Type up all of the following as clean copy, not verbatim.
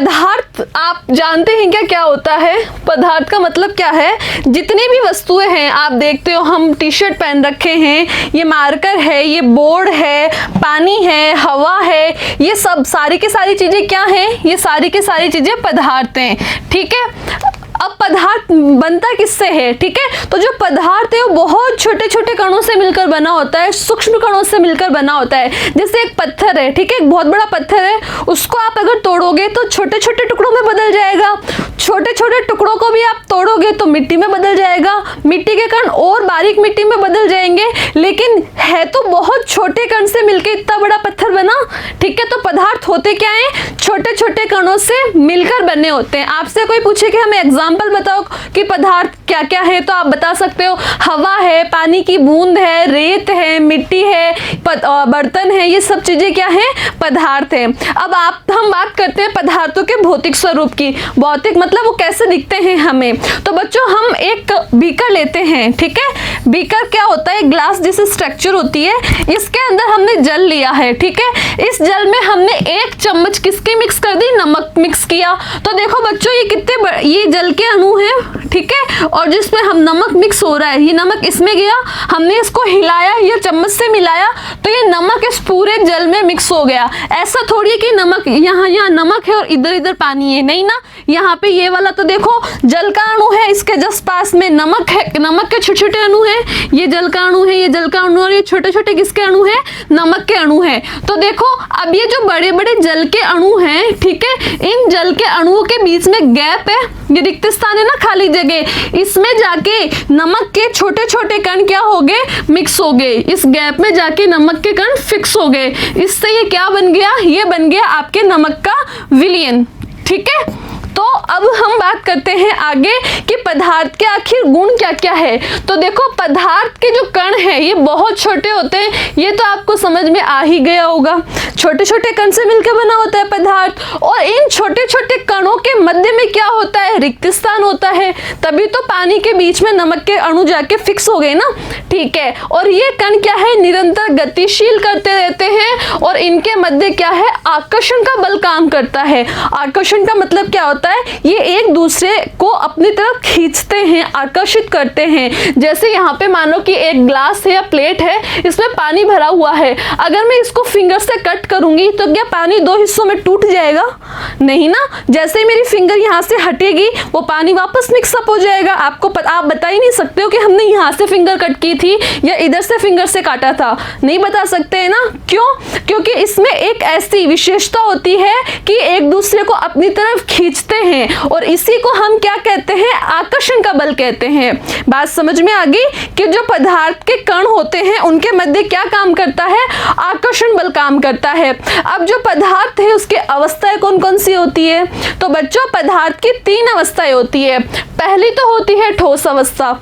पदार्थ आप जानते हैं क्या क्या होता है? पदार्थ का मतलब क्या है? जितनी भी वस्तुएं हैं आप देखते हो, हम टी शर्ट पहन रखे हैं, ये मार्कर है, ये बोर्ड है, पानी है, हवा है, ये सब सारी की सारी चीजें क्या हैं? ये सारी की सारी चीजें पदार्थ हैं। ठीक है, अब पदार्थ बनता किससे है? ठीक है, तो जो पदार्थ है वो बहुत छोटे छोटे कणों से मिलकर बना होता है, सूक्ष्म कणों से मिलकर बना होता है। जैसे एक पत्थर है, ठीक है, एक बहुत बड़ा पत्थर है, उसको आप अगर तोड़ोगे तो छोटे छोटे टुकड़ों में बदल जाएगा। छोटे छोटे टुकड़ों को भी आप तोड़ोगे तो मिट्टी में बदल जाएगा, मिट्टी के कण और बारीक मिट्टी में बदल जाएंगे, लेकिन है तो बहुत छोटे कण से मिलकर इतना बड़ा पत्थर बना। ठीक है, तो पदार्थ होते क्या है? छोटे छोटे कणों से मिलकर बने होते हैं। आपसे कोई पूछे कि हमें एग्जाम्पल बताओ कि पदार्थ क्या क्या है, तो आप बता सकते हो हवा है, पानी की बूंद है, रेत है, मिट्टी है, बर्तन है, ये सब चीजें क्या है? पदार्थ है। अब हम बात करते हैं पदार्थों के भौतिक स्वरूप की। भौतिक मतलब वो कैसे दिखते हैं हमें। तो बच्चों हम एक बीकर लेते हैं, ठीक है, बीकर क्या होता है? ग्लास जैसे स्ट्रक्चर होती है, इसके अंदर हमने जल लिया है, ठीक है, इस जल में हमने 1 चम्मच किसकी मिक्स कर दी? नमक मिक्स किया। तो देखो बच्चों ये कितने ये जल के अणु है, ठीक है, और जिसमें हम नमक मिक्स हो रहा है, ये नमक इसमें गया, हमने इसको हिलाया या चम्मच से मिलाया तो ये नमक इस पूरे जल में मिक्स हो गया। ऐसा थोड़ी है कि नमक यहाँ नमक है और इधर इधर पानी है, नहीं ना, यहाँ पे ये वाला तो देखो जल का अणु है, इसके जस्ट पास में नमक है, नमक के छोटे छोटे अणु है, ये जल का अणु है, ये जल का अणु, और ये छोटे छोटे किसके अणु है? नमक के अणु है। तो देखो अब ये जो बड़े बड़े जल के अणु हैं, ठीक है, इन जल के अणुओं के बीच में गैप है, ये रिक्त स्थान है ना, खाली जगह, इसमें जाके नमक के छोटे छोटे कण क्या हो गए? मिक्स हो गए, इस गैप में जाके नमक के कण फिक्स हो गए। इससे ये क्या बन गया? ये बन गया आपके नमक का विलयन। ठीक है, तो अब हम बात करते हैं आगे कि पदार्थ के आखिर गुण क्या क्या है। तो देखो पदार्थ के जो कण है ये बहुत छोटे होते हैं, ये तो आपको समझ में आ ही गया होगा, छोटे छोटे कण से मिलकर बना होता है पदार्थ, और इन छोटे छोटे कणों के मध्य में क्या होता है? रिक्त स्थान होता है, तभी तो पानी के बीच में नमक के अणु जाके फिक्स हो गए ना। ठीक है, और ये कण क्या है? निरंतर गतिशील करते रहते हैं, और इनके मध्य क्या है? आकर्षण का बल काम करता है। आकर्षण का मतलब क्या होता है? ये एक दूसरे को अपनी तरफ खींचते हैं, आकर्षित करते हैं। जैसे यहाँ पे मानो कि एक ग्लास है या प्लेट है, इसमें पानी भरा हुआ है, अगर मैं इसको फिंगर से कट करूंगी तो क्या पानी 2 हिस्सों में टूट जाएगा? नहीं ना, जैसे ही मेरी फिंगर यहाँ से हटेगी वो पानी वापस मिक्सअप हो जाएगा। आप बता ही नहीं सकते हो कि हमने यहाँ से फिंगर कट की थी या इधर से फिंगर से काटा था, नहीं बता सकते है ना। क्यों? क्योंकि इसमें एक ऐसी विशेषता होती है कि एक दूसरे को अपनी तरफ खींचते हैं, और इसी को हम क्या कहते हैं? आकर्षण का बल कहते हैं। बात समझ में आ गई कि जो पदार्थ के कण होते हैं उनके मध्य क्या काम करता है? आकर्षण बल काम करता है। अब जो पदार्थ है उसके अवस्थाएं कौन कौन सी होती है? तो बच्चों पदार्थ की 3 अवस्थाएं होती है। पहली तो होती है ठोस अवस्था,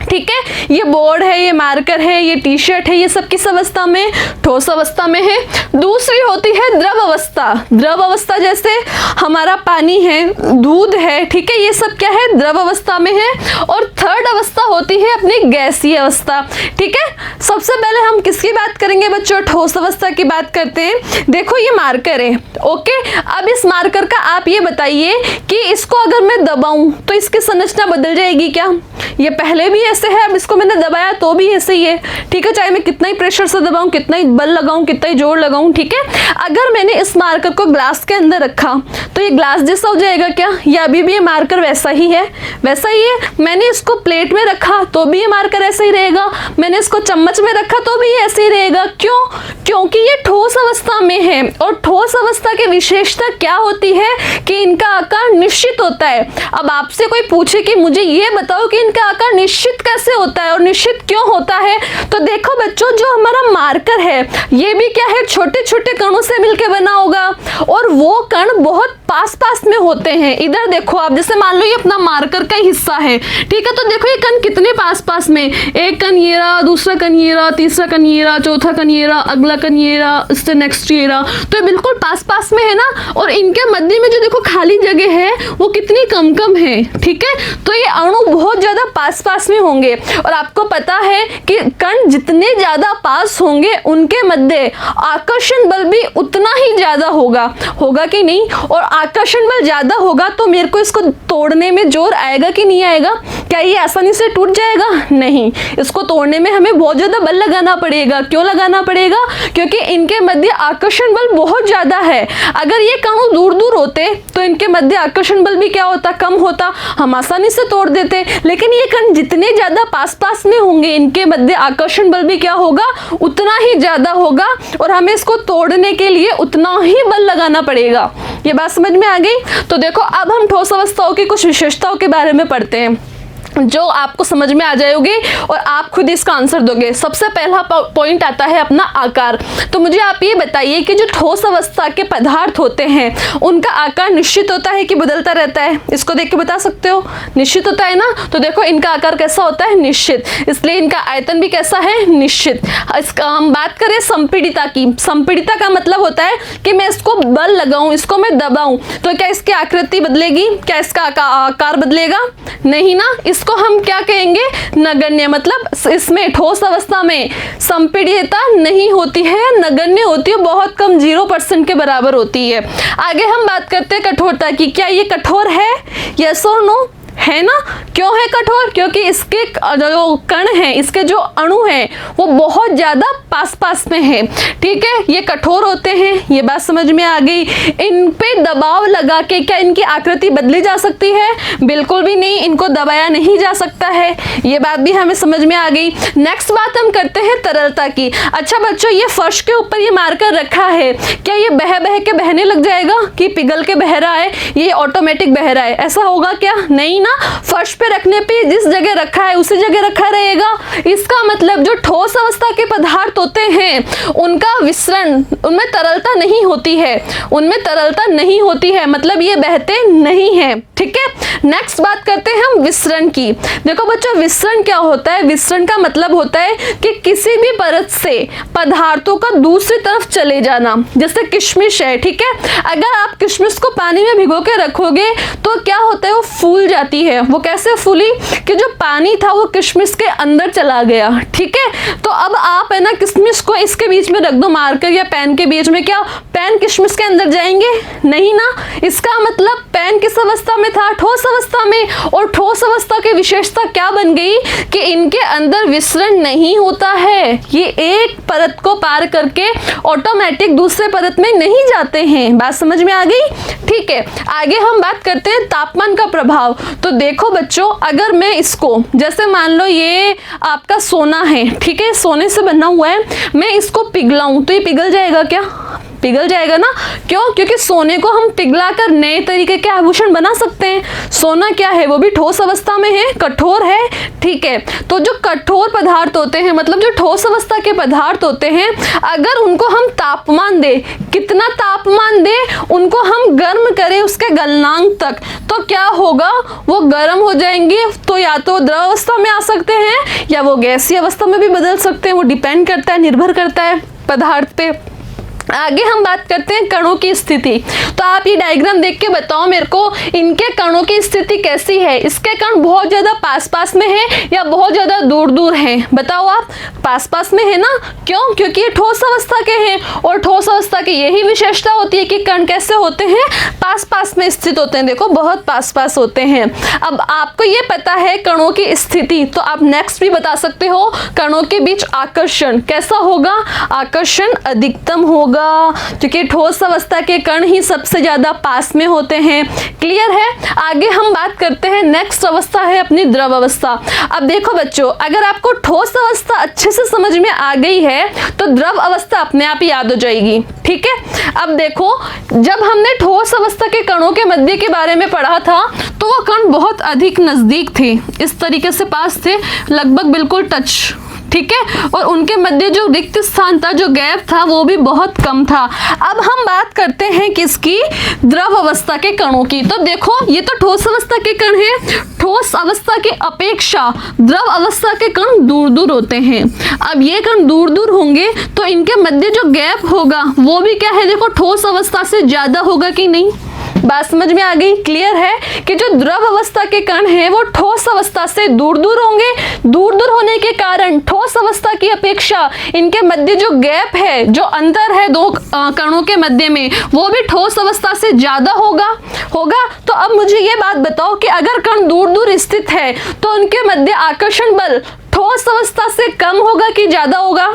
ठीक है, ये बोर्ड है, ये मार्कर है, ये टी शर्ट है, ये सब किस अवस्था में? ठोस अवस्था में है। दूसरी होती है द्रव अवस्था। द्रव अवस्था जैसे हमारा पानी है, दूध है, ठीक है, ये सब क्या है? द्रव अवस्था में है। और थर्ड अवस्था होती है अपनी गैसीय अवस्था। ठीक है, सबसे पहले हम किसकी बात करेंगे बच्चों? ठोस अवस्था की बात करते हैं। देखो ये मार्कर है, ओके, अब इस मार्कर का आप ये बताइए कि इसको अगर मैं दबाऊं तो इसकी संरचना बदल जाएगी क्या? ये पहले भी ऐसे है, अब इसको मैंने दबाया तो भी ऐसे ही है, ठीक है, चाहे मैं कितना ही प्रेशर से दबाऊं, कितना ही बल लगाऊं, कितना ही जोर लगाऊं, ठीक है। अगर मैंने इस मार्कर को ग्लास के अंदर रखा तो ये ग्लास जैसा हो जाएगा क्या? या अभी भी ये मार्कर वैसा ही है? वैसा ही है। मैंने इसको प्लेट में रखा तो भी ये मार्कर ऐसा ही रहेगा, मैंने इसको चम्मच में रखा तो भी ये ऐसे ही रहेगा। क्यों? क्योंकि ये ठोस अवस्था में है, और ठोस अवस्था की विशेषता क्या होती है कि इनका आकार निश्चित होता है। अब आपसे कोई पूछे कि मुझे ये बताओ कि इनका आकार निश्चित कैसे होता है और निश्चित क्यों होता है, तो देखो बच्चों जो हमारा मार्कर है ये भी क्या है? छोटे छोटे कणों से मिलकर बना होगा, और वो कण बहुत पास पास में होते हैं। इधर देखो आप, जैसे मान लो ये अपना मार्कर का हिस्सा है, ठीक है, तो देखो ये कण कितने पास पास में, एक कण ये रहा, दूसरा कण ये रहा, तीसरा कण ये रहा, चौथा कण ये रहा, अगला कण ये रहा, इससे नेक्स्ट ये रहा, तो ये बिल्कुल पास पास में है ना। और इनके मध्य में जो देखो खाली जगह है वो कितनी कम कम है, ठीक है, तो ये अणु बहुत ज्यादा पास पास में होंगे। और आपको पता है कि कण जितने ज्यादा पास होंगे उनके मध्य आकर्षण बल भी उतना ही ज्यादा होगा कि नहीं? और आकर्षण बल ज्यादा होगा तो मेरे को इसको तोड़ने में जोर आएगा कि नहीं आएगा? क्या ये आसानी से टूट जाएगा? नहीं, इसको तोड़ने में हमें बहुत ज्यादा बल लगाना पड़ेगा। क्यों लगाना पड़ेगा? क्योंकि इनके मध्य आकर्षण बल बहुत ज्यादा है। अगर ये कणु दूर दूर होते तो इनके मध्य आकर्षण बल भी क्या होता? कम होता, हम आसानी से तोड़ देते। लेकिन ये कण जितने ज्यादा पास पास में होंगे, इनके मध्य आकर्षण बल भी क्या होगा? उतना ही ज्यादा होगा, और हमें इसको तोड़ने के लिए उतना ही बल लगाना पड़ेगा। ये बात समझ में आ गई? तो देखो, अब हम ठोस अवस्थाओं की कुछ विशेषताओं के बारे में पढ़ते हैं जो आपको समझ में आ जाएगी और आप खुद इसका आंसर दोगे। सबसे पहला पॉइंट आता है अपना आकार। तो मुझे आप ये बताइए कि जो ठोस अवस्था के पदार्थ होते हैं उनका आकार निश्चित होता है कि बदलता रहता है? इसको देख के बता सकते हो, निश्चित होता है ना। तो देखो, इनका आकार कैसा होता है? निश्चित, इसलिए इनका आयतन भी कैसा है? निश्चित। इसका हम बात करें संपीड़िता की। संपीड़िता का मतलब होता है कि मैं इसको बल लगाऊं, इसको मैं दबाऊं, तो क्या इसकी आकृति बदलेगी? क्या इसका आकार बदलेगा? नहीं ना। इसको हम क्या कहेंगे? नगण्य। मतलब इसमें ठोस अवस्था में संपीड़ितता नहीं होती है, नगण्य होती है, बहुत कम, 0% के बराबर होती है। आगे हम बात करते हैं कठोरता की। क्या ये कठोर है? यस और नो? है ना। क्यों है कठोर? क्योंकि इसके जो कण हैं, इसके जो अणु हैं, वो बहुत ज्यादा पास पास में है। ठीक है, ये कठोर होते हैं, ये बात समझ में आ गई। इन पे दबाव लगा के क्या इनकी आकृति बदली जा सकती है? बिल्कुल भी नहीं, इनको दबाया नहीं जा सकता है। ये बात भी हमें समझ में आ गई। नेक्स्ट बात हम करते हैं तरलता की। अच्छा बच्चों, ये फर्श के ऊपर ये मार्कर रखा है, क्या ये बह बह के बहने लग जाएगा कि पिघल के बह रहा है, ये ऑटोमेटिक बह रहा है? ऐसा होगा क्या? नहीं ना। फर्श पे रखने पे जिस जगह रखा है उसी जगह रखा रहेगा। इसका मतलब जो ठोस अवस्था के पदार्थ होते हैं उनका विसरण, उनमें तरलता नहीं होती है, उनमें तरलता नहीं होती है, मतलब ये बहते नहीं है। ठीक है, नेक्स्ट बात करते हैं हम विसरण की। देखो बच्चों, विसरण क्या होता है? विसरण का मतलब होता है कि किसी भी परत से पदार्थों का दूसरी तरफ चले जाना। जैसे किशमिश है, ठीक है, अगर आप किशमिश को पानी में भिगो के रखोगे तो क्या होता है? वो फूल जाती है। वो कैसे फूली? कि जो पानी था वो किशमिश के अंदर चला गया। ठीक है, तो अब आप है ना किशमिश को इसके बीच में रख दो, मार्कर या पेन के बीच में, क्या पेन किशमिश के अंदर जाएंगे? नहीं ना। इसका मतलब पेन किस अवस्था में था? ठोस अवस्था में। और ठोस अवस्था की विशेषता क्या बन गई? कि इनके अंदर विसरण नहीं होता है, ये एक परत को पार करके ऑटोमेटिक दूसरे परत में नहीं जाते हैं। बात समझ में आ गई? ठीक है, आगे हम बात करते हैं तापमान का प्रभाव। तो देखो बच्चों, अगर मैं इसको, जैसे मान लो ये आपका सोना है, ठीक है, सोने से बना हुआ है, मैं इसको पिघलाऊं तो ये पिघल जाएगा क्या? पिघल जाएगा ना। क्यों? क्योंकि सोने को हम पिघलाकर नए तरीके के आभूषण बना सकते हैं। सोना क्या है? वो भी ठोस अवस्था में है, कठोर है। ठीक है, तो जो कठोर पदार्थ होते हैं, मतलब जो ठोस अवस्था के पदार्थ होते हैं, अगर उनको हम तापमान दे, कितना तापमान दे? उनको हम गर्म करें उसके गलनांक तक, तो क्या होगा? वो गर्म हो जाएंगे। तो या तो द्रव अवस्था में आ सकते हैं या वो गैसीय अवस्था में भी बदल सकते हैं। वो डिपेंड करता है, निर्भर करता है पदार्थ पे। आगे हम बात करते हैं कणों की स्थिति। तो आप ये डायग्राम देख के बताओ मेरे को, इनके कणों की स्थिति कैसी है? इसके कण बहुत ज्यादा पास पास में है या बहुत ज्यादा दूर दूर हैं? बताओ आप। पास पास में है ना। क्यों? क्योंकि ये ठोस अवस्था के हैं, और ठोस अवस्था की यही विशेषता होती है कि कण कैसे होते हैं? पास पास में स्थित होते हैं। देखो, बहुत पास पास होते हैं। अब आपको ये पता है कणों की स्थिति, तो आप नेक्स्ट भी बता सकते हो, कणों के बीच आकर्षण कैसा होगा? आकर्षण अधिकतम होगा, क्योंकि ठोस अवस्था के कण ही सबसे ज्यादा पास में होते हैं। क्लियर है? आगे हम बात करते हैं, नेक्स्ट अवस्था है अपनी द्रव अवस्था। अब देखो बच्चों, अगर आपको ठोस अवस्था अच्छे से समझ में आ गई है तो द्रव अवस्था अपने आप ही याद हो जाएगी। ठीक है, अब देखो, जब हमने ठोस अवस्था के कणों के मध्य के बारे में पढ़ा था तो वो कण बहुत अधिक नजदीक थे, इस तरीके से पास थे, लगभग बिल्कुल टच। ठीक है, और उनके मध्य जो रिक्त स्थान था, जो गैप था, वो भी बहुत कम था। अब हम बात करते हैं किसकी? द्रव अवस्था के कणों की। तो देखो, ये तो ठोस अवस्था के कण हैं। ठोस अवस्था की अपेक्षा द्रव अवस्था के कण दूर दूर होते हैं। अब ये कण दूर दूर होंगे तो इनके मध्य जो गैप होगा वो भी क्या है? देखो, ठोस अवस्था से ज्यादा होगा कि नहीं? बात समझ में आ गई? क्लियर है कि जो द्रव अवस्था के कण हैं वो ठोस अवस्था से दूर दूर होंगे। दूर दूर होने के कारण ठोस अवस्था की अपेक्षा इनके मध्य जो गैप है, जो अंतर है दो कणों के मध्य में, वो भी ठोस अवस्था से ज्यादा होगा। तो अब मुझे ये बात बताओ कि अगर कण दूर दूर स्थित है तो उनके मध्य आकर्षण बल ठोस अवस्था से कम होगा कि ज्यादा होगा?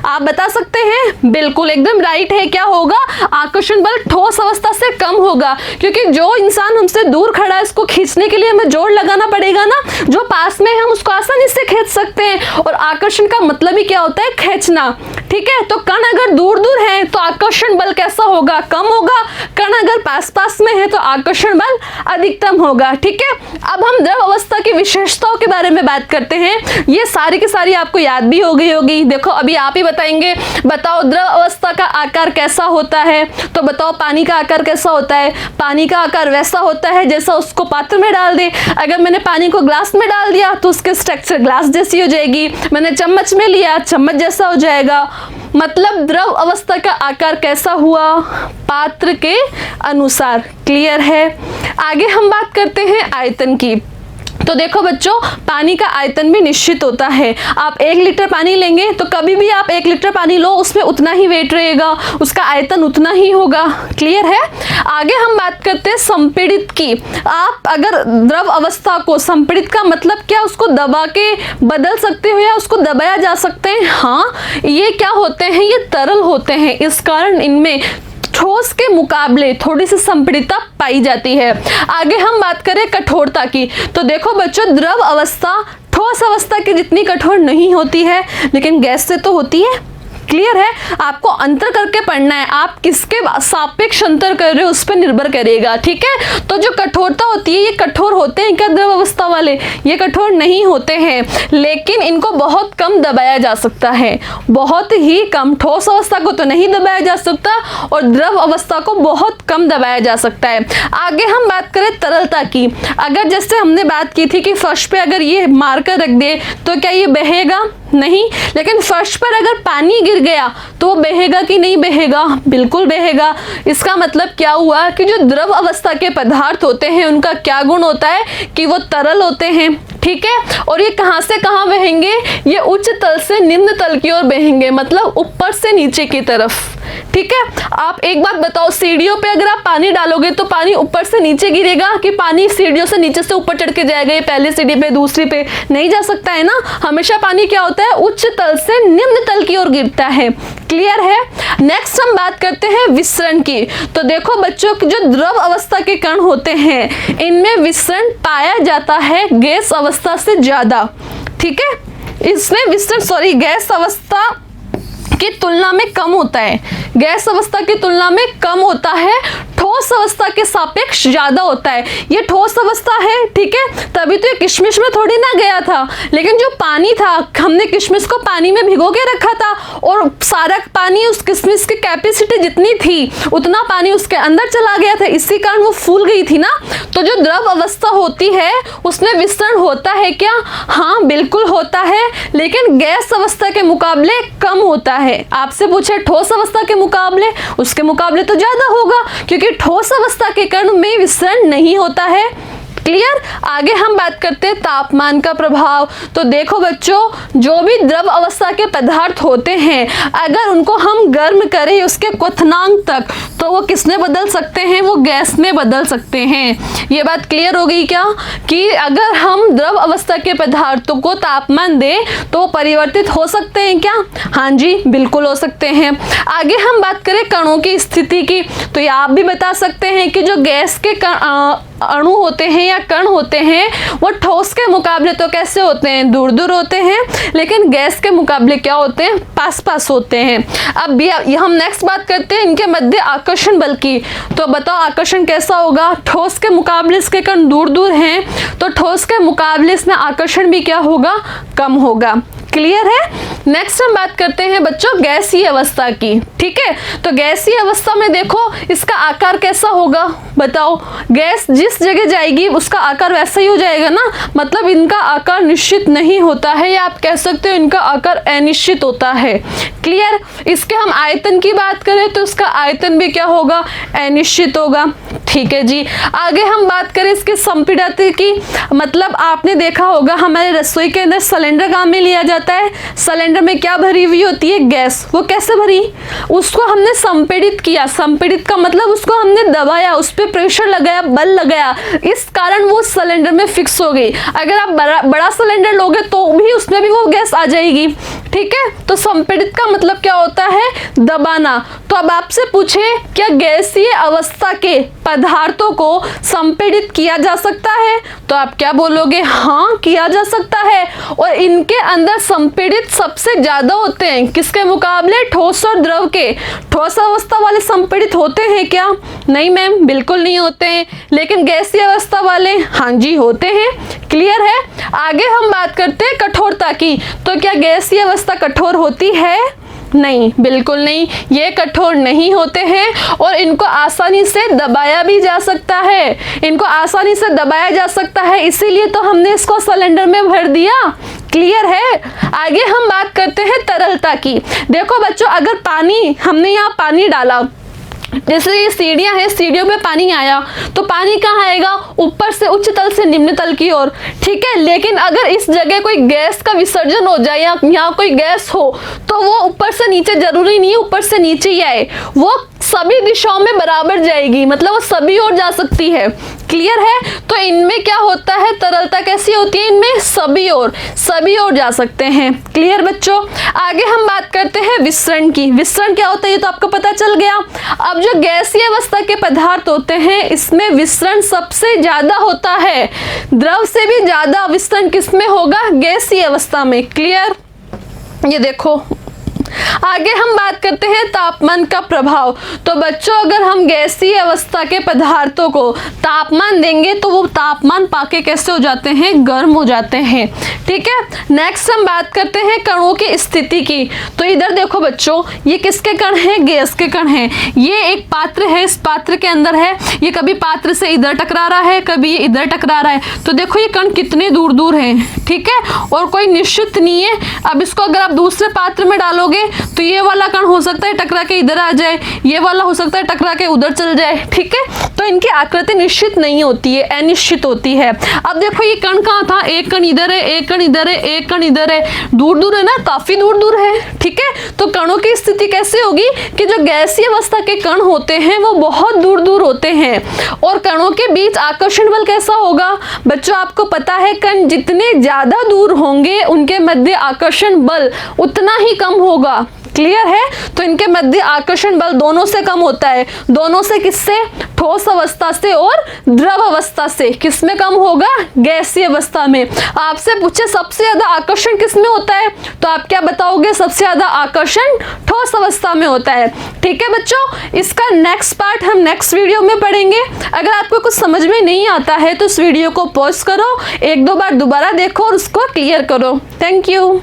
आप बता सकते हैं? बिल्कुल एकदम राइट है। क्या होगा? आकर्षण बल ठोस अवस्था से कम होगा, क्योंकि जो इंसान हमसे दूर खड़ा है उसको खींचने के लिए हमें जोर लगाना पड़ेगा ना। जो पास में है हम उसको आसानी से खींच सकते हैं, और आकर्षण का मतलब ही क्या होता है? खींचना। ठीक है, तो कण अगर दूर दूर है तो आकर्षण बल कैसा होगा? कम होगा। कण अगर पास पास में है तो आकर्षण बल अधिकतम होगा। ठीक है, अब हम द्रव अवस्था की विशेषताओं के बारे में बात करते हैं। ये सारी की सारी आपको याद भी हो गई होगी। देखो अभी आप ही बताएंगे, बताओ द्रव अवस्था का आकार कैसा होता है? तो बताओ पानी का आकार कैसा होता है? पानी का आकार वैसा होता है जैसा उसको पात्र में डाल दे। अगर मैंने पानी को ग्लास में डाल दिया तो उसके स्ट्रक्चर ग्लास जैसी हो जाएगी। मैंने चम्मच में लिया, चम्मच जैसा हो जाएगा। मतलब द्रव अवस्था का आकार कैसा हुआ? पात्र के अनुसार। क्लियर है? आगे हम बात करते हैं आयतन की। तो देखो बच्चों, पानी का आयतन भी निश्चित होता है। आप 1 लीटर पानी लेंगे तो कभी भी आप 1 लीटर पानी लो, उसमें उतना ही वेट रहेगा, उसका आयतन उतना ही होगा। क्लियर है? आगे हम बात करते हैं संपीड़ित की। आप अगर द्रव अवस्था को, संपीड़ित का मतलब क्या? उसको दबा के बदल सकते हो या उसको दबाया जा सकते हैं। हाँ, ये क्या होते हैं? ये तरल होते हैं, इस कारण इनमें ठोस के मुकाबले थोड़ी सी संपीड़ितता पाई जाती है। आगे हम बात करें कठोरता की। तो देखो बच्चों, द्रव अवस्था ठोस अवस्था की जितनी कठोर नहीं होती है, लेकिन गैस से तो होती है। क्लियर है? आपको अंतर करके पढ़ना है, आप किसके सापेक्ष अंतर कर रहे हो उस पर निर्भर करेगा। ठीक है, तो जो कठोरता होती है, ये कठोर होते हैं क्या द्रव अवस्था वाले? ये कठोर नहीं होते हैं, लेकिन इनको बहुत कम दबाया जा सकता है, बहुत ही कम। ठोस अवस्था को तो नहीं दबाया जा सकता और द्रव अवस्था को बहुत कम दबाया जा सकता है। आगे हम बात करें तरलता की। अगर जैसे हमने बात की थी कि फर्श पे अगर ये मार्कर रख दे तो क्या ये बहेगा? नहीं। लेकिन फर्श पर अगर पानी गिर गया तो बहेगा कि नहीं बहेगा? बिल्कुल बहेगा। इसका मतलब क्या हुआ कि जो द्रव अवस्था के पदार्थ होते हैं उनका क्या गुण होता है कि वो तरल होते हैं। ठीक है, और ये कहां से कहां बहेंगे? ये उच्च तल से निम्न तल की ओर बहेंगे, मतलब ऊपर से नीचे की तरफ। ठीक है, आप एक बात बताओ, सीढ़ियों पे अगर आप पानी डालोगे तो पानी ऊपर से नीचे गिरेगा कि पानी सीढ़ियों से नीचे से ऊपर चढ़ के जाएगा? ये पहले सीढ़ी पे दूसरी पे नहीं जा सकता है ना। हमेशा पानी क्या होता है? उच्च तल से निम्न तल की ओर गिरता है। क्लियर है? नेक्स्ट हम बात करते हैं विसरण की। तो देखो बच्चों, जो द्रव अवस्था के कण होते हैं इनमें विसरण पाया जाता है गैस अवस्था से ज्यादा। ठीक है, इसमें विसरण गैस अवस्था की तुलना में कम होता है। गैस अवस्था की तुलना में कम होता है, ठोस अवस्था के सापेक्ष ज्यादा होता है। ये ठोस अवस्था है, ठीक है, तभी तो ये किशमिश में थोड़ी ना गया था। लेकिन जो पानी था, हमने किशमिश को पानी में भिगो के रखा था और सारा पानी, उस किशमिश की कैपेसिटी जितनी थी उतना पानी उसके अंदर चला गया था, इसी कारण वो फूल गई थी ना। तो जो द्रव अवस्था होती है उसमें विसरण होता है क्या? हाँ बिल्कुल होता है, लेकिन गैस अवस्था के मुकाबले कम होता है। आपसे पूछे ठोस अवस्था के मुकाबले, उसके मुकाबले तो ज्यादा होगा, क्योंकि ठोस अवस्था के कण में विसरण नहीं होता है। क्लियर? आगे हम बात करते हैं तापमान का प्रभाव। तो देखो बच्चों, जो भी द्रव अवस्था के पदार्थ होते हैं अगर उनको हम गर्म करें उसके क्वथनांक तक, तो वो किसमें बदल सकते हैं? वो गैस में बदल सकते हैं। ये बात क्लियर हो गई क्या कि अगर हम द्रव अवस्था के पदार्थों को तापमान दें तो परिवर्तित हो सकते हैं क्या? हाँ जी बिल्कुल हो सकते हैं। आगे हम बात करें कणों की स्थिति की। तो ये आप भी बता सकते हैं कि जो गैस के अणु होते हैं या कण होते हैं वो ठोस के मुकाबले तो कैसे होते हैं? दूर दूर होते हैं, लेकिन गैस के मुकाबले क्या होते हैं? पास पास होते हैं। अब हम नेक्स्ट बात करते हैं इनके मध्य आकर्षण बल की। तो बताओ आकर्षण कैसा होगा? ठोस के मुकाबले इसके कण दूर दूर हैं, तो ठोस के मुकाबले इसमें आकर्षण भी क्या होगा? कम होगा। क्लियर है। नेक्स्ट हम बात करते हैं बच्चों गैसीय अवस्था की। ठीक है, तो गैसीय अवस्था में देखो इसका आकार कैसा होगा, बताओ। गैस जिस जगह जाएगी उसका आकार वैसा ही हो जाएगा ना, मतलब इनका आकार निश्चित नहीं होता है, या आप कह सकते हो इनका आकार अनिश्चित होता है। क्लियर। इसके हम आयतन की बात करें तो इसका आयतन भी क्या होगा, अनिश्चित होगा। ठीक है जी। आगे हम बात करें इसके संपीड़ित की, मतलब आपने देखा होगा हमारे रसोई के अंदर सिलेंडर काम में लिया जाता है। सिलेंडर में क्या भरी हुई होती है, गैस। वो कैसे भरी, उसको हमने संपीड़ित किया। संपीड़ित का मतलब उसको हमने दबाया, उस पर प्रेशर लगाया, बल लगाया, इस कारण वो सिलेंडर में फिक्स हो गई। अगर आप बड़ा सिलेंडर लोगे तो भी उसमें भी वो गैस आ जाएगी। ठीक है, तो संपीड़ित का मतलब क्या होता है, दबाना। तो अब आपसे पूछे क्या गैसीय अवस्था के पदार्थों को संपीड़ित किया जा सकता है, तो आप क्या बोलोगे, हाँ किया जा सकता है। और इनके अंदर संपीड़ित सबसे ज्यादा होते हैं, किसके मुकाबले, ठोस और द्रव के। ठोस अवस्था वाले संपीड़ित होते हैं क्या, नहीं मैम, बिल्कुल नहीं होते हैं। लेकिन गैसीय अवस्था वाले, हाँ जी होते हैं। क्लियर है। आगे हम बात करते हैं कठोरता की। तो क्या गैसीय अवस्था कठोर होती है, नहीं, बिल्कुल नहीं, ये कठोर नहीं होते हैं और इनको आसानी से दबाया भी जा सकता है। इनको आसानी से दबाया जा सकता है, इसीलिए तो हमने इसको सिलेंडर में भर दिया। क्लियर है। आगे हम बात करते हैं तरलता की। देखो बच्चों, अगर पानी, हमने यहाँ पानी डाला, जैसे ये सीढ़ियां हैं, सीढ़ियों पे पानी आया, तो पानी कहाँ आएगा, ऊपर से उच्च तल से निम्न तल की ओर। ठीक है, लेकिन अगर इस जगह कोई गैस का विसर्जन हो जाए या यहाँ कोई गैस हो, तो वो ऊपर से नीचे, जरूरी नहीं ऊपर से नीचे ही आए, वो सभी दिशाओं में बराबर जाएगी, मतलब वो सभी ओर जा सकती है। क्लियर है। तो इनमें क्या होता है, तरलता कैसी होती है, इनमें सभी ओर जा सकते हैं। क्लियर बच्चों। आगे हम बात करते हैं विसरण की। विसरण क्या होता है ये तो आपको पता चल गया। अब जो गैसीय अवस्था के पदार्थ होते हैं इसमें विसरण सबसे ज्यादा होता है। द्रव से भी ज्यादा विसरण किसमें होगा, गैसीय अवस्था में। क्लियर। ये देखो, आगे हम बात करते हैं तापमान का प्रभाव। तो बच्चों, अगर हम गैसीय अवस्था के पदार्थों को तापमान देंगे तो वो तापमान पाके कैसे हो जाते हैं, गर्म हो जाते हैं। ठीक है। नेक्स्ट हम बात करते हैं कणों की स्थिति की। तो इधर देखो बच्चों, ये किसके कण हैं, गैस के कण हैं। ये एक पात्र है, इस पात्र के अंदर है, ये कभी पात्र से इधर टकरा रहा है, कभी ये इधर टकरा रहा है। तो देखो ये कण कितने दूर दूर हैं। ठीक है, और कोई निश्चित नहीं है। अब इसको अगर आप दूसरे पात्र में डालोगे तो ये वाला कण हो सकता है टकरा के इधर आ जाए, ये वाला हो सकता है टकरा के उधर चल जाए। ठीक है, तो इनकी आकृति निश्चित नहीं होती है, अनिश्चित होती है। अब देखो ये कण कहाँ था, एक कण इधर है, एक कण इधर है, एक कण इधर है, दूर दूर है ना, काफी दूर दूर है। ठीक है, तो कणों की स्थिति कैसे होगी कि जो गैसीय अवस्था के कण होते हैं वो बहुत दूर दूर होते हैं। और कणों के बीच आकर्षण बल कैसा होगा बच्चों, आपको पता है कण जितने ज्यादा दूर होंगे उनके मध्य आकर्षण बल उतना ही कम होगा। क्लियर है। तो इनके मध्य आकर्षण बल दोनों से कम होता है। दोनों से किससे, ठोस अवस्था से और द्रव अवस्था से। किसमें कम होगा, गैसीय अवस्था में। आपसे पूछे सबसे ज्यादा आकर्षण किसमें होता है, तो आप क्या बताओगे, सबसे ज्यादा आकर्षण ठोस अवस्था में होता है। ठीक है बच्चों, इसका नेक्स्ट पार्ट हम नेक्स्ट वीडियो में पढ़ेंगे। अगर आपको कुछ समझ में नहीं आता है तो इस वीडियो को पॉज करो, एक दो बार दोबारा देखो और उसको क्लियर करो। Thank you.